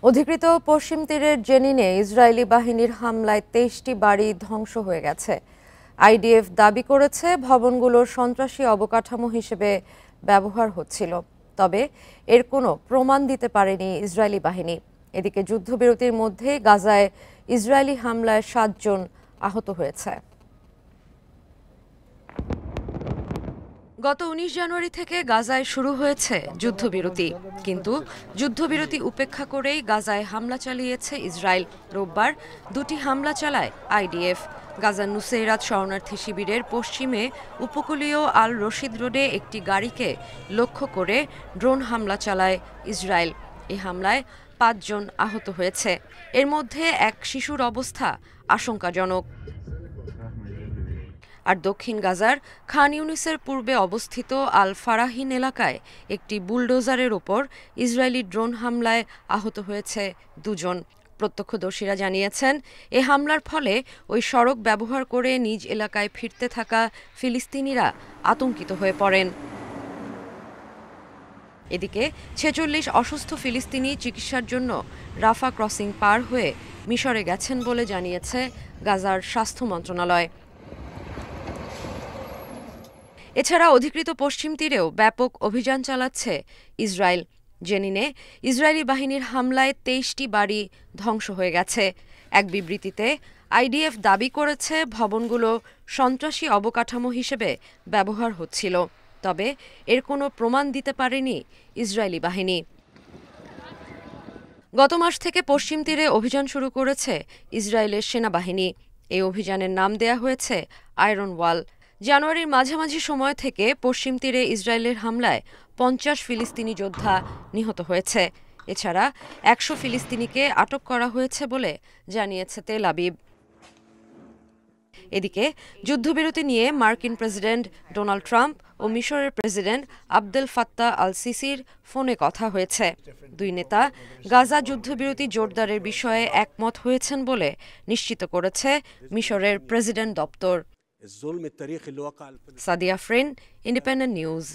অধিকৃত পশ্চিম তীরের জেনিনে ইসরায়েলি বাহিনীর হামলায় ২৩টি বাড়ি ধ্বংস হয়ে গেছে। আইডিএফ দাবি করেছে ভবনগুলো সন্ত্রাসী অবকাঠামো হিসেবে ব্যবহার হচ্ছিল, তবে এর কোনো প্রমাণ দিতে পারেনি ইসরায়েলি বাহিনী। এদিকে যুদ্ধবিরতির মধ্যে গাজায় ইসরায়েলি হামলায় ৭ জন আহত হয়েছে। গত ১৯ জানুয়ারি থেকে গাজায় শুরু হয়েছে যুদ্ধবিরতি, কিন্তু যুদ্ধবিরতি উপেক্ষা করেই গাজায় হামলা চালিয়েছে ইসরায়েল। রোববার ২টি হামলা চালায় আইডিএফ। গাজার নুসেইরাত শরণার্থী শিবিরের পশ্চিমে উপকূলীয় আল রশিদ রোডে একটি গাড়িকে লক্ষ্য করে ড্রোন হামলা চালায় ইসরায়েল। এই হামলায় ৫ জন আহত হয়েছে। এর মধ্যে এক শিশুর অবস্থা আশঙ্কাজনক। আর দক্ষিণ গাজার খান ইউনিসের পূর্বে অবস্থিত আল ফারাহিন এলাকায় একটি বুলডোজারের ওপর ইসরায়েলি ড্রোন হামলায় আহত হয়েছে ২ জন। প্রত্যক্ষদর্শীরা জানিয়েছেন, এ হামলার ফলে ওই সড়ক ব্যবহার করে নিজ এলাকায় ফিরতে থাকা ফিলিস্তিনিরা আতঙ্কিত হয়ে পড়েন। এদিকে ৪৬ অসুস্থ ফিলিস্তিনি চিকিৎসার জন্য রাফা ক্রসিং পার হয়ে মিশরে গেছেন বলে জানিয়েছে গাজার স্বাস্থ্য মন্ত্রণালয়। এছাড়া অধিকৃত পশ্চিম তীরেও ব্যাপক অভিযান চালাচ্ছে ইসরায়েল। জেনিনে ইসরায়েলি বাহিনীর হামলায় ২৩টি বাড়ি ধ্বংস হয়ে গেছে। এক বিবৃতিতে আইডিএফ দাবি করেছে ভবনগুলো সন্ত্রাসী অবকাঠামো হিসেবে ব্যবহার হচ্ছিল, তবে এর কোনো প্রমাণ দিতে পারেনি ইসরায়েলি বাহিনী। গত মাস থেকে পশ্চিম তীরে অভিযান শুরু করেছে ইসরায়েলের সেনাবাহিনী। এই অভিযানের নাম দেয়া হয়েছে আয়রন ওয়াল। জানুয়ারির মাঝামাঝি সময় থেকে পশ্চিম তীরে ইসরায়েলের হামলায় ৫০ ফিলিস্তিনি যোদ্ধা নিহত হয়েছে। এছাড়া ১০০ ফিলিস্তিনিকে আটক করা হয়েছে বলে জানিয়েছে তেল আবিব। এদিকে যুদ্ধবিরতি নিয়ে মার্কিন প্রেসিডেন্ট ডোনাল্ড ট্রাম্প ও মিশরের প্রেসিডেন্ট আবদেল ফাত্তাহ আল সিসির ফোনে কথা হয়েছে। দুই নেতা গাজা যুদ্ধবিরতি জোরদারের বিষয়ে একমত হয়েছেন বলে নিশ্চিত করেছে মিশরের প্রেসিডেন্ট দপ্তর। সাদিয়া ফ্রেন, ইন্ডিপেন্ডেন্ট নিউজ।